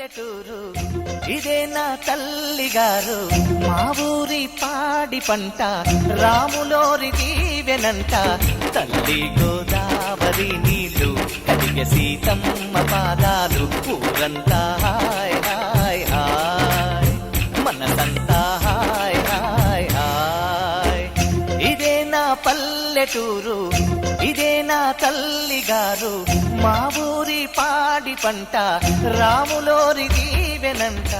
పల్లెటూరు ఇదే నా తల్లిగారు మా ఊరి పాడి పంట రాములోరి దీవెనంట తల్లి గోదావరి నీళ్ళు కడిగ సీతమ్మ పాదాలు ఊరంతా హాయ్ హాయ్ హాయ్ మనసంతా హాయ్ హాయ్ హాయ్ ఇదే నా పల్లెటూరు ఇదే నా తల్లిగారు మా ఊరి పాడి పంట రాములోరి దీవెనంట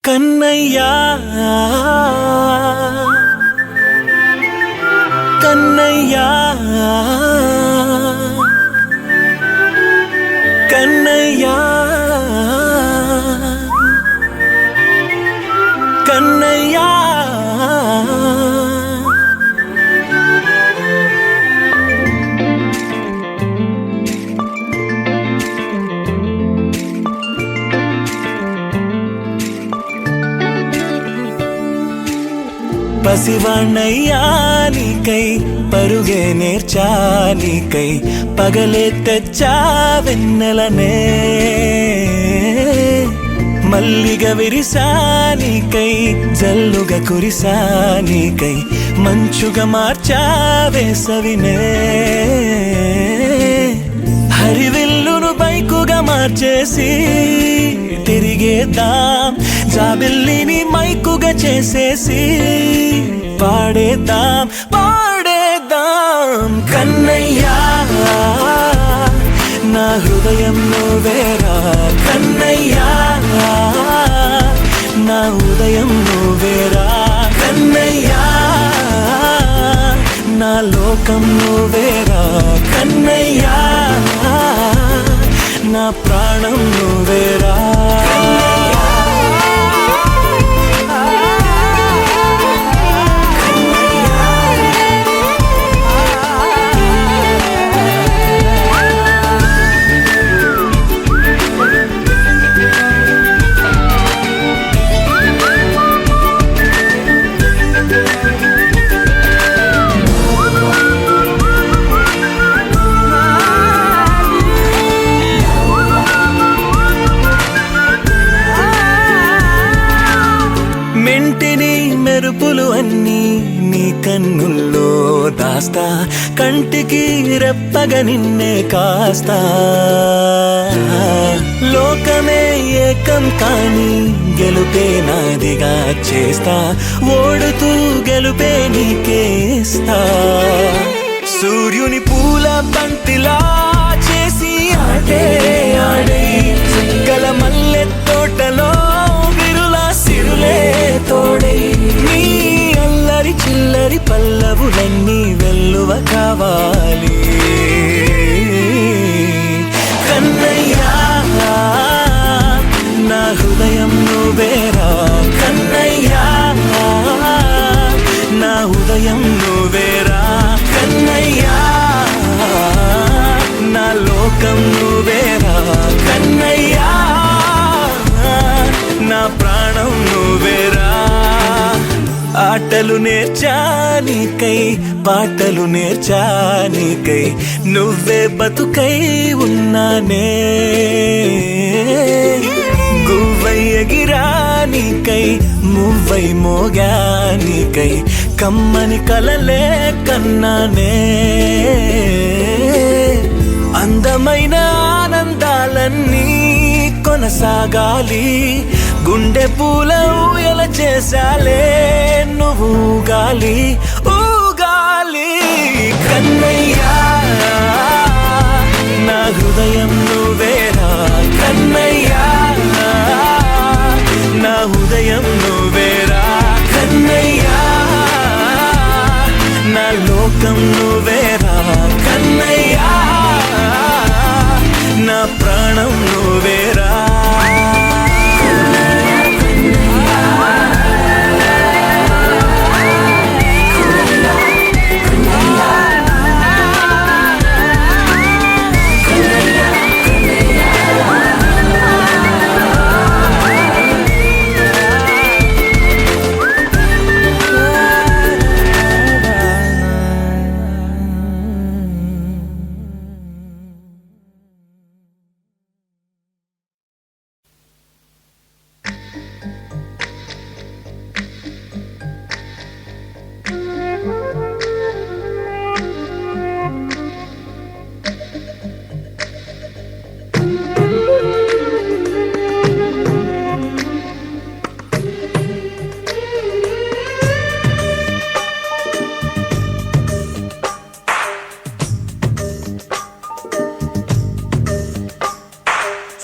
కన్నయ్యా కన్నయ్యా కన్నయ్యా కన్నయ్యా పసివాణ్ణయ్యా నీకై పరుగే నేర్చానికై పగలే తెచ్చా వెన్నెలనే మల్లిగ విరిసానికై జల్లుగ కురిసానికై మంచుగా మార్చా వేసవినే హరివిల్లును బైకుగా మార్చేసి తిరిగేద్దాం జాబిల్లిని మైకుగా చేసేసి పాడేద్దాం పాడేద్దాం కన్నయ్యా నా హృదయం నువ్వేరా కన్నయ్యా నా ఉదయం నువ్వేరా కన్నయ్యా నా లోకం నువ్వేరా కన్నయ్యా నా ప్రాణం నువ్వేరా మెంటిని మెరుపులు అన్నీ నీ కన్నుల్లో దాస్తా కంటికి రెప్పగా నిన్నే కాస్తా లోకమే ఏకం కాని గెలుపే నాదిగా చేస్తా ఓడుతూ గెలుపే నీకేస్తా సూర్యుని పూల బంతిలా చేసి ఆడే ఆడే చుక్కల మల్లె తోటలో సిరులే తోడై నీ అల్లరి చిల్లరి పల్లవులన్నీ వెల్లువ కావాలి కన్నయ్యా నా హృదయం నువ్వేరా కన్నయ్యా నా ఉదయం నువ్వేరా కన్నయ్యా నా లోకం నువ్వేరా కన్నయ్యా నా ప్రాణం నువ్వేరా ఆటలు నేర్చా నీకై పాటలు నేర్చా నీకై నువ్వే బతుకై ఉన్నానే గువ్వై ఎగిరా నీకై మువ్వై మోగా నీకై కమ్మని కలలే కన్నానే అందమైన ఆనందాలన్నీ కొనసాగాలి గుండె పూల ఊయల చేశాలే నువ్వు ఊగాలి ఊగాలి కన్నయ్యా నా హృదయం నువ్వేరా కన్నయ్యా నా హృదయం నువ్వేరా కన్నయ్యా నా లోకం నువ్వేరా కన్నయ్యా నా ప్రాణం నువ్వేరా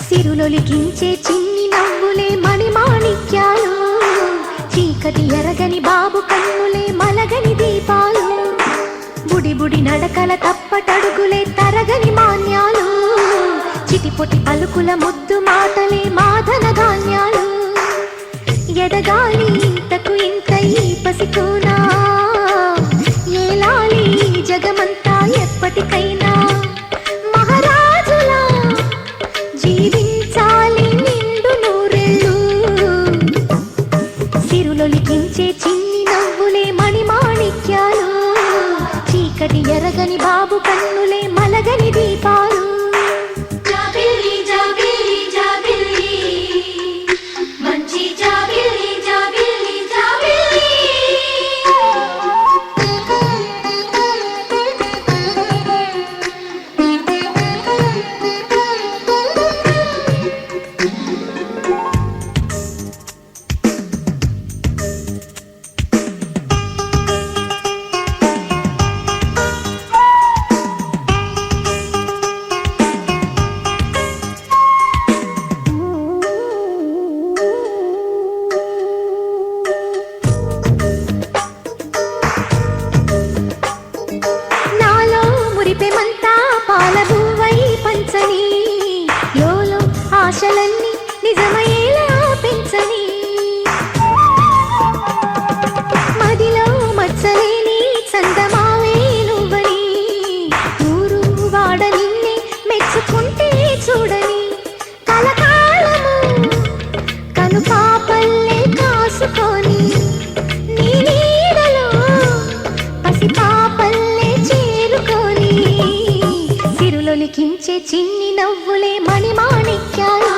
సిరులొలికించే చిన్ని నవ్వులే మణిమాణిక్యాలు చీకటి ఎరగని బాబు కన్నులే మలగని దీపాలు బుడి బుడి నడకల తప్పటడుగులే తరగని మాన్యాలు చిటిపొటి పలుకుల ముద్దు మాటలే మాధన ధాన్యాలు ఎదగాలి ఇంతకు ఇంత ఈ పసికోనా ఏలాలి జగమంతా ఎప్పటికైనా మహారాజులా జీవించాలి నిండు నూరెళ్ళు సిరులొలికించే చిన్ని నవ్వులే మణిమాణిక్యాలు చీకటి ఎరగని బాబు కన్నులే మలగని దీపాలు జాబిల్లి జాబిల్లి జాబిల్లి మంచి జాబిల్లి జాబిల్లి జాబిల్లి నాలో మురిపెమంతా పాలబువ్వై పంచని లోలో ఆశలన్నీ నిజమయ్యేలా పెంచని మదిలో మచ్చలేని చందమావే నువ్వని ఊరు వాడ నిన్నే మెచ్చుకుంటే చూడని కలకాలము కను పాపల్లే కాసుకొని నీ నీడలో పసి పాపల్లే చేరుకొని సిరులొలికించే చిన్ని నవ్వులే మణిమాణిక్యాలు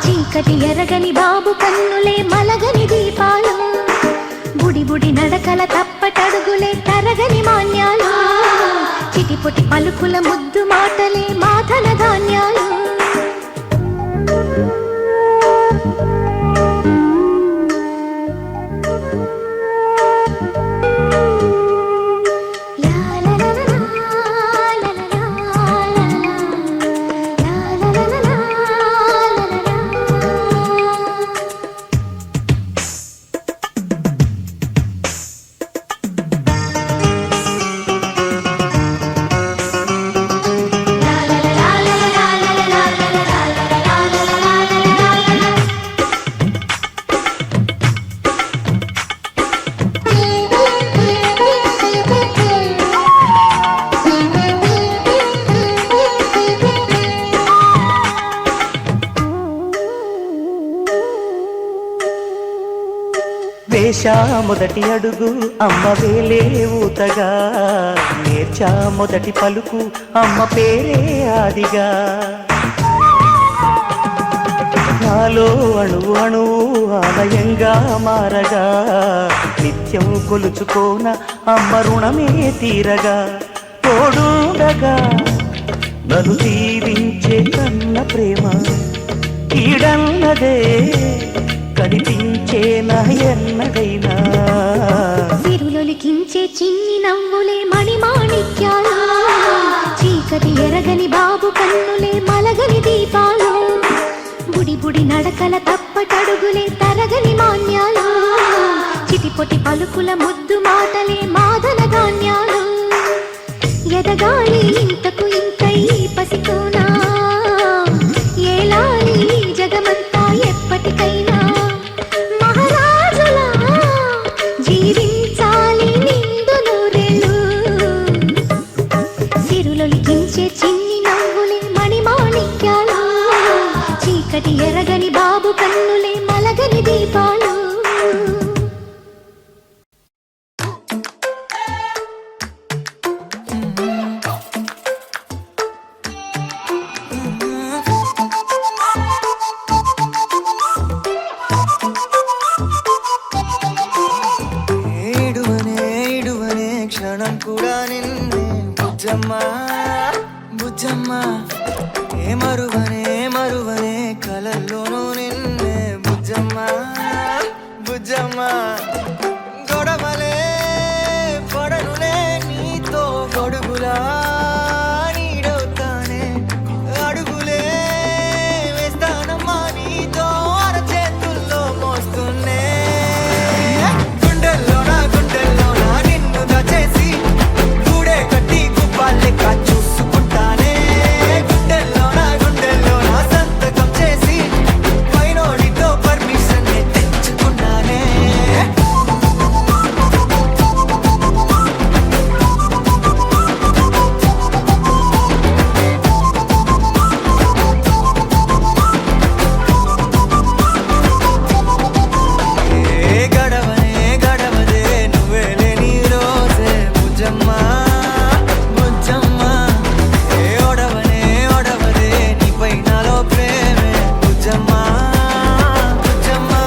చీకటి ఎరగని బాబు కన్నులే మలగని దీపాలు బుడి బుడి నడకల తప్పటడుగులే తరగని మాన్యాలు చిటిపొటి పలుకుల ముద్దు మాటలే మాధన ధాన్యాలు la la la la వేశా మొదటి అడుగు అమ్మ వేలే ఊతగా, నేర్చా మొదటి పలుకు అమ్మ పేరే ఆదిగా. నాలో అణువు అణువు ఆలయంగా మారగా, నిత్యం కొలుచుకోన అమ్మ రుణమే తీరగా. తోడుండగా నన్ను దీవించే కన్న ప్రేమ ఈడన్నదే కనిపించేనా ఎన్నడైనా. సిరులొలికించే చిన్ని నవ్వులే మణిమాణిక్యాలు, చీకటి ఎరగని బాబు కన్నులే మలగని దీపాలు. బుడి బుడి నడకల తప్పటడుగులే తరగని మాన్యాలు, చిటిపొటి పలుకుల ముద్దు మాటలే మాదన ధాన్యాలు. ఎదగాలి ఇంతకు ఇంకై పసికోనా, ఏలాలి జగమంతా ఎప్పటికైనా. మహారాజులా జీవించాలి నిండు నూరేళ్ళు, సిరులొలికించే చిన్ని నవ్వులే మణిమాణిక్యాలు, చీకటి ఎరగని బాబు కన్నులే మలగని దీపాలు. క్షణం కూడా నిన్నే బుజ్జమ్మా బుజ్జమ్మా, ఏ మరువనే కలల్లోనూ నిన్నే బుజ్జమ్మా బుజ్జమ్మా. గొడవలే పడనులే నీతో గొడుగులా, నీడవుతానే అడుగులే వేస్తానమ్మా నీతో అరచేతుల్లో మోస్తున్నే. చూసుకుంటానే గుండెల్లోన సంతకం చేసి పైనోడితో పర్మిషన్ తెచ్చుకున్నానే. గడవదే నువ్వే లేని రోజే బుజ్జమ్మా బుజ్జమ్మా. ఓడవదే నీపై నాలో ప్రేమే బుజ్జమ్మా బుజ్జమ్మా.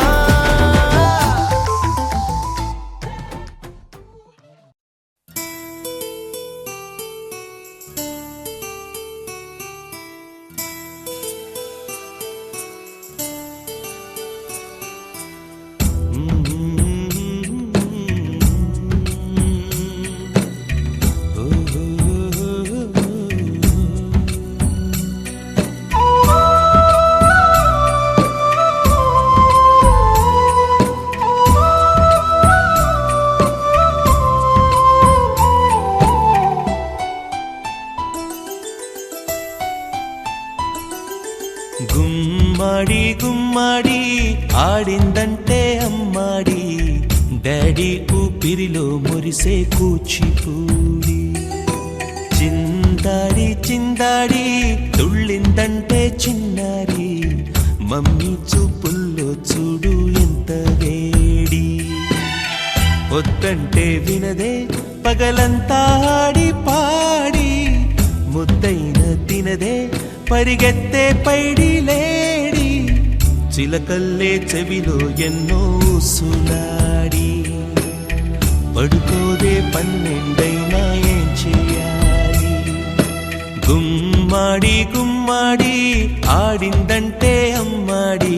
గుమ్మడి గుమ్మడి ఆడిందంటే అమ్మాడి, డాడీ ఊపిరిలో మురిసే కూచిపూడి. చిందాడి చిందాడి తుళ్ళిందంటే చిన్నారి, మమ్మీ చూపుల్లో చూడు ఎంత వేడి. వద్దంటే వినదే పగలంతా ఆడి పాడి, ముద్దైన తినదే పరిగెత్తే పైడి లేడి. చిలకల్లే చెవిలో ఎన్నో సులాడి, పడుకోదే పన్నెండైనా ఏం చేయాలి. గుమ్మాడి గుమ్మాడి ఆడిందంటే అమ్మాడి,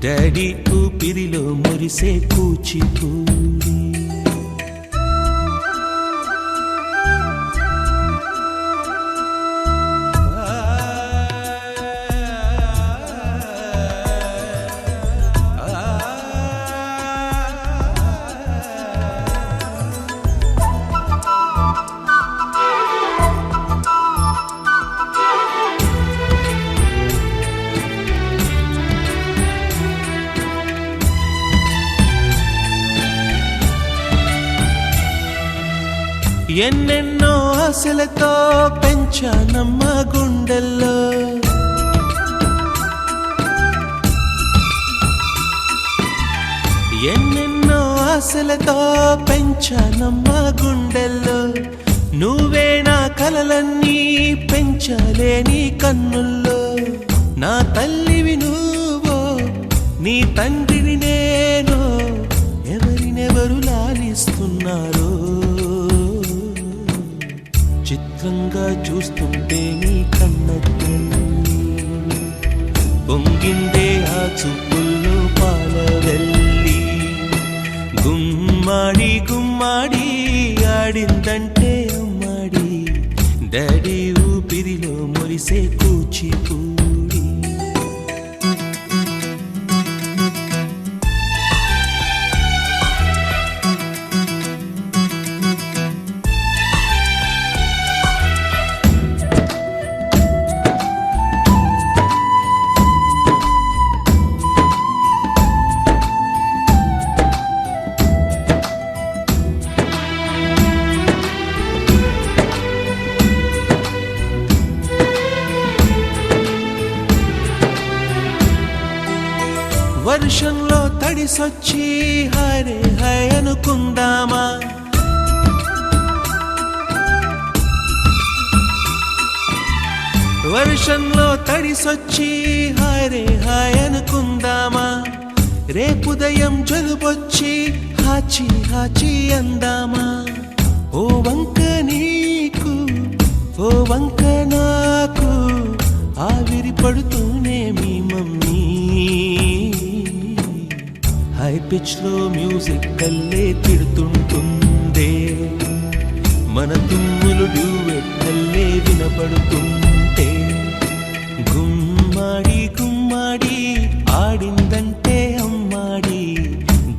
డాడీ ఊపిరిలో మురిసే కూచిపూడి. ఎన్నెన్నో ఆశలతో పెంచానమ్మ గుండెల్లో, ఎన్నెన్నో ఆశలతో పెంచానమ్మా గుండెల్లో, నువ్వే నా కలలన్నీ పెంచాలే నీ కన్నుల్లో. నా తల్లివి నువ్వో, నీ తండ్రిని నేను, ఎవరినెవరు లాలిస్తున్నారో. చిత్రంగా చూస్తుంటే నీ కన్న తల్లి పొంగిందే ఆ చూపుల్లో పాలవెల్లి. గుమ్మాడి గుమ్మాడి ఆడిందంటే అమ్మాడి, డాడీ ఊపిరిలో మురిసే కూచిపూడి. వర్షంలో తడిసొచ్చి హరే హై అనుకుందామా, వర్షంలో తడిసొచ్చి హరే హాయ్ అనుకుందామా. రేపుదయం జలుబొచ్చి హాచి హాచి అందామా. ఓ వంక నీకు, ఓ వంక నాకు, ఆవిరి పడుతూనే మీ మమ్మీ. హై పిచ్ లో మ్యూజిక్ కల్లే తిడుతుంటుందే, మన తుమ్ములు డ్యూయెట్ కల్లే వినపడుతుంటే. గుమ్మాడి గుమ్మాడి ఆడిందంటే అమ్మాడి,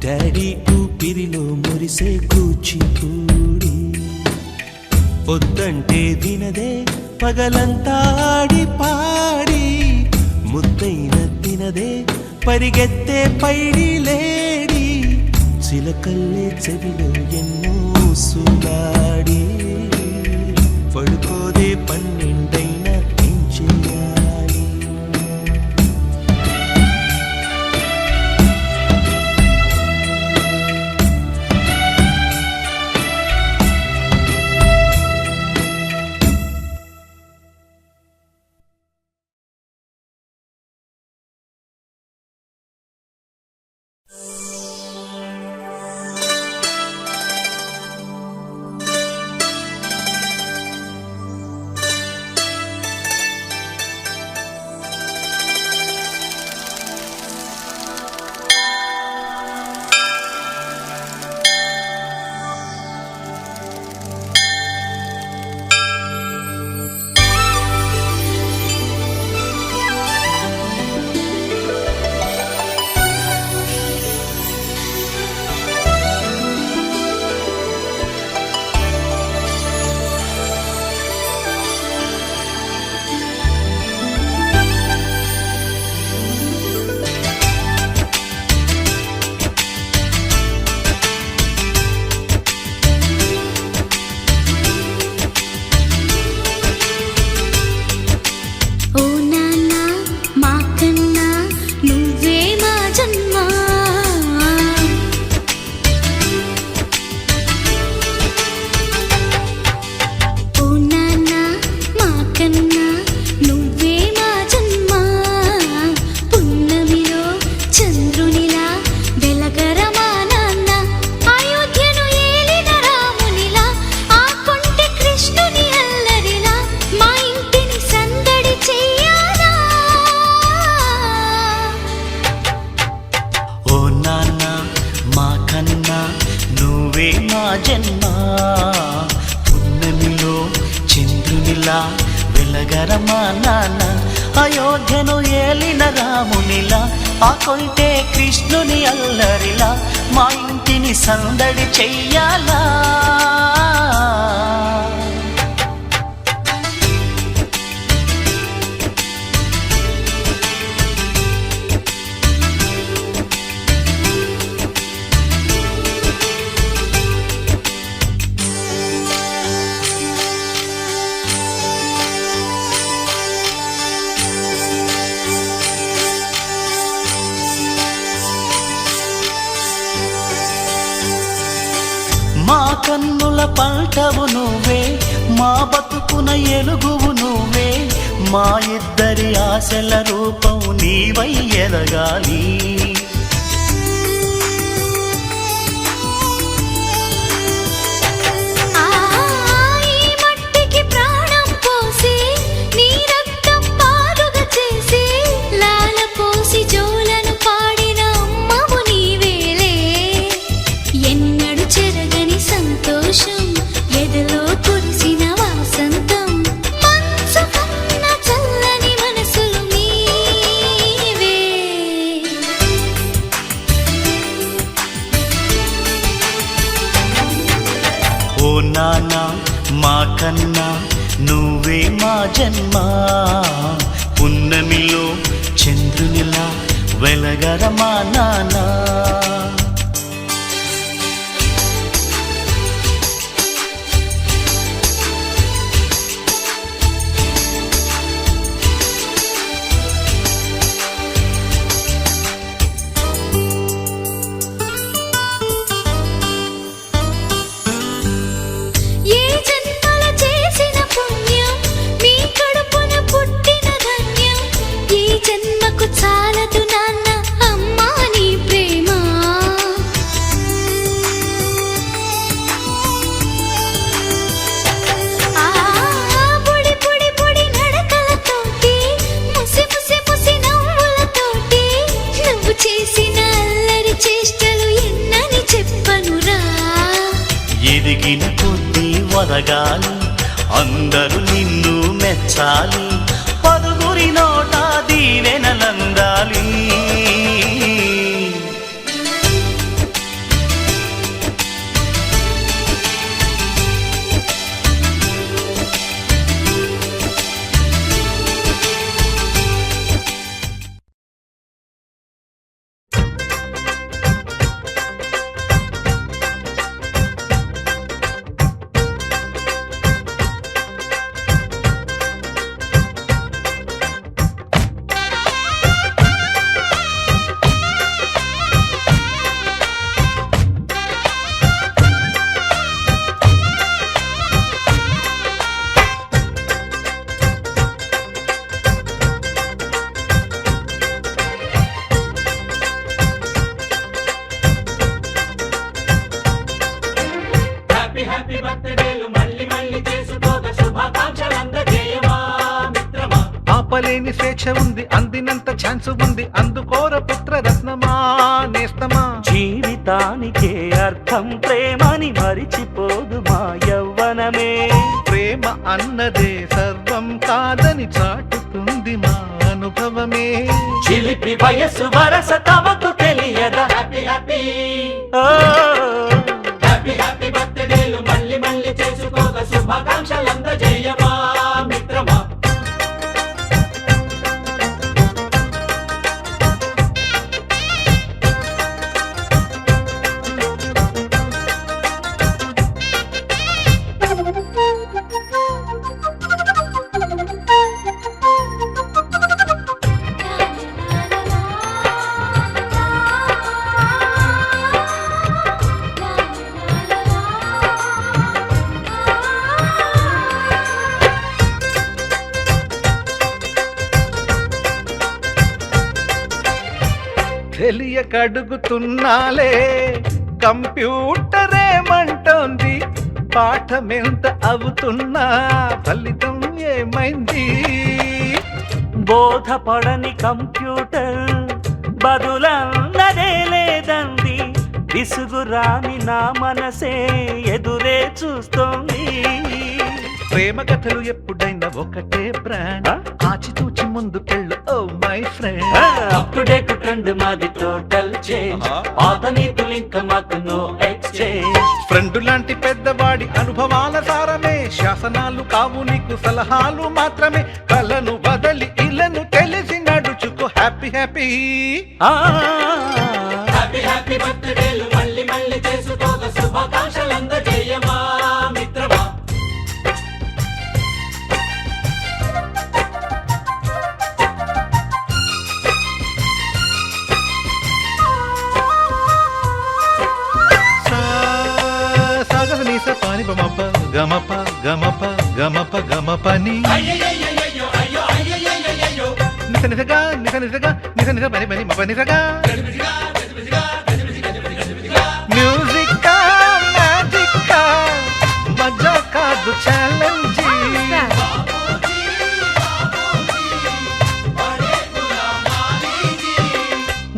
డాడీ ఊపిరిలో మురిసే కూచిపూడి. పొద్దంటే వినదే పగలంతా ఆడి పాడి, ముద్దైన తినదే పరిగెత్తే పైడి లేడి. చిలకల్లే చెవిలో ఎన్నో సులాడి, పడుకోదే పన్నెండైనా ఏం చెయ్యాలి. జన్మ పున్నమిలో చంద్రునిలా వెలగరమా నాన్న అయోధ్యను ఏలిన రామునిలా ఆ కొంటే కృష్ణుని అల్లరిలా మా ఇంటిని సందడి చెయ్యాలా కన్నుల పంటవు నువ్వే, మా బతుకున ఎలుగువు నువ్వే, మా ఇద్దరి ఆశల రూపం నీవై ఎదగాలి. ఓ నాన్న మా కన్నా నువ్వే మా జన్మ, పున్నమిలో చంద్రునిలా వెలగర మా నాన్న. ఎదిగిన కొద్దీ వదగాలి, అందరూ నిన్ను మెచ్చాలి, పదుగురి నోట దీవెనలందాలి. ఆపలేని స్వేచ్ఛ ఉంది, అందినంత ఛాన్స్ ఉంది, అందుకోర పుత్ర రత్నమా నేస్తమా. జీవితానికే అర్థం ప్రేమని మరిచిపోదు మా యవ్వనమే, ప్రేమ అన్నదే సర్వం కాదని చాటుతుంది మా అనుభవమే. చిలిపి వయసు వరస తమకు తెలియదా, హ్యాపీ హ్యాపీ హ్యాపీ హ్యాపీ బర్త్డేలు మళ్ళీ మళ్ళీ చేసుకోక శుభాకాంక్షలందజేయమా మిత్రమా. తెలియకడుగుతున్నాలే కంప్యూటరేమంటోంది, పాఠమెంత అవుతున్నా ఫలితం ఏమైంది. బోధపడని కంప్యూటర్ బదులన్నదే లేదంది, విసుగురాని నా మనసే ఎదురే చూస్తోంది. ప్రేమ కథలు ఎప్పుడైనా ఒకటే బ్రాండ్, ఆచితూచి ముందుకెళ్ళు ఓ మై ఫ్రెండ్. అప్పుడేట్ ట్రెండ్ మాది టోటల్ చేంజ్, పాత నీతులు ఇంకా మాకు నో ఎక్స్చేంజ్. ఫ్రెండ్ లాంటి పెద్దవాడి అనుభవాల సారమే, శాసనాలు కావు నీకు సలహాలు మాత్రమే. కలను బదలి ఇలను తెలిసి నడుచుకో హ్యాపీ హ్యాపీ హ్యాపీ హ్యాపీ బర్త్డేలు మళ్ళీ మళ్ళీ చేసుకోక శుభాకాంక్షలందజేయమా మిత్రమా. సాగస నీస నిస నిసగా నిస నిసగా నిస నిస పని పని మప నిసగా మ్యూజిక్ మ్యాజిక్ మజా కాదు ఛాలెంజ్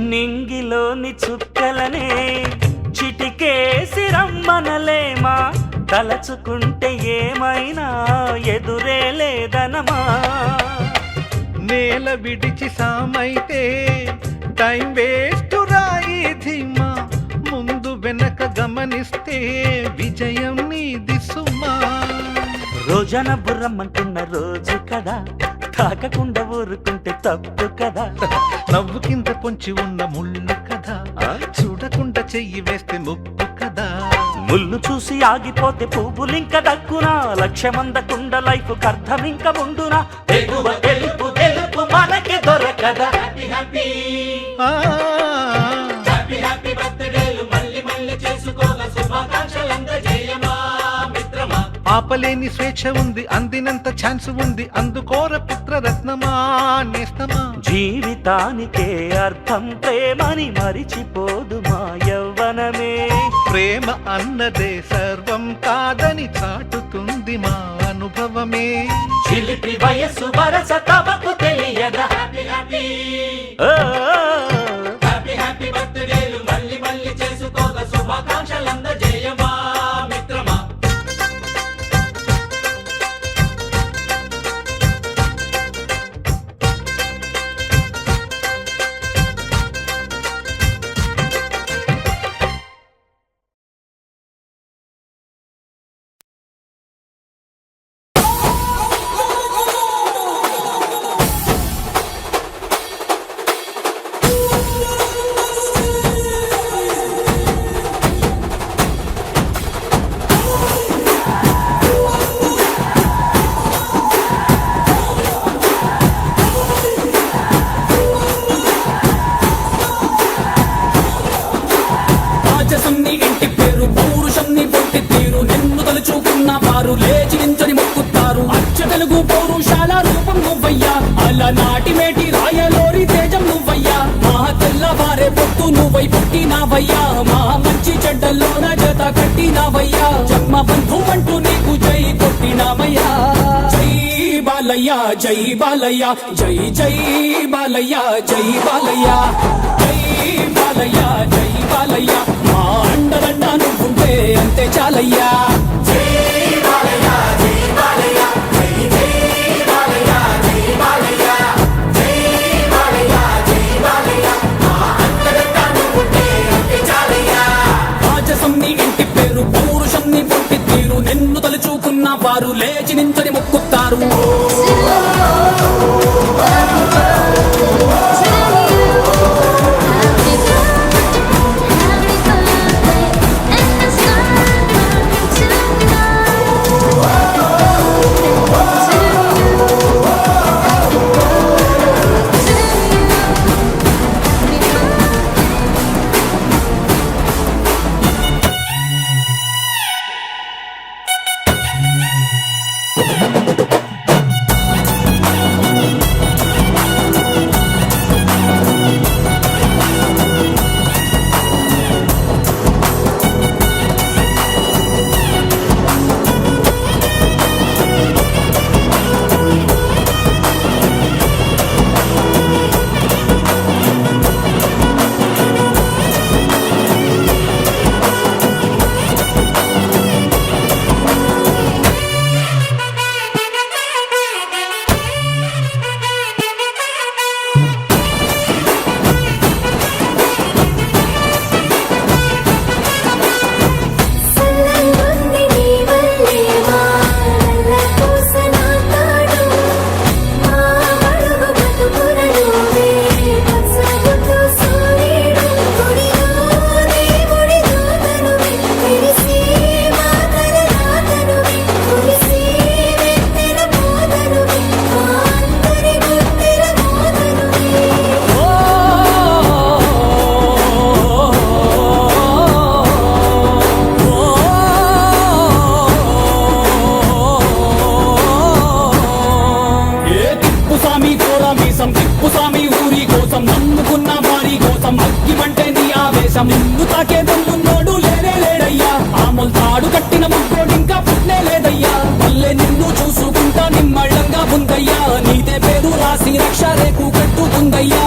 నింగిలోని చుక్కలనే చిటికేసి రమ్మనలేమా తలచుకుంటే ఏమైనా ఎదురే లేదనమా నేల విడిచి సామైతే టైం వేస్ట్ రాయి ధీమా ముందు వెనక గమనిస్తే విజయం నీది సుమా రోజన బుర్రమ్మంటున్న రోజు కదా తాకకుండా ఊరుకుంటే తప్పు కదా నవ్వు కింద పొంచి ఉన్న ముళ్ళు కదా చూడకుండా చెయ్యి వేస్తే ముప్పు కదా ముళ్ళు చూసి ఆగిపోతే పువ్వులింక దక్కునా లక్ష్యమందకుండా లైఫ్ అర్థమింక ఉండునా ఎగువ గెలుపు గెలుపు మనకి దొరకదా ఆ, ఆపలేని స్వేచ్ఛ ఉంది అందినంత ఛాన్స్ ఉంది అందుకోర పుత్రరత్నమా నేస్తమా జీవితానికే అర్థం ప్రేమని మరిచిపోదు మా యవ్వనమే ప్రేమ అన్నదే సర్వం కాదని చాటుతుంది మా అనుభవమే చిలిపి వయస్సు వరస తమకు తెలియదా ఓ, రాజసం నీ ఇంటి పేరు పౌరుషం నీ పొట్టి తీరు నిన్ను తలుచుకున్న వారు లేచి నించని మొక్కుతారు అచ్చ తెలుగు పౌరుషాల రూపం నువ్వయ్యా అలా నాటి మేటి రాయలోరి తేజం నువ్వయ్యా మా తెల్లవారే పొత్తు నువ్వై పుట్టినావయ్యా మా మంచి చెడ్డల్లోన జత కట్టినావయ్యా జన్మ బంధు అంటూ నీకు జై కొట్టినామయ్యా జై బాలయ్య జై బాలయ్య జై జై బాలయ్య జై బాలయ్య జై బాలయ్య జై బాలయ్య మా అండదండ నువ్వుంటే అంతే చాలయ్యా రాజసం నీ ఇంటి పేరు పౌరుషం నీ పొట్టి తీరు నిన్ను తలుచుకున్న వారు లేచి నించని మొక్కుతారు అంటే నీ ఆవేశం నిన్ను తాకే దమ్మున్నోడు లేనే లేడయ్యా ఆమల్ తాడు కట్టిన ముగ్గోడు ఇంకా పుట్నే లేదయ్యా మళ్ళీ నిన్ను చూసుకుంటా నిమ్మళ్ళంగా ఉందయ్యా నీదే పేరు రాసి రక్ష రేకు కట్టుకుందయ్యా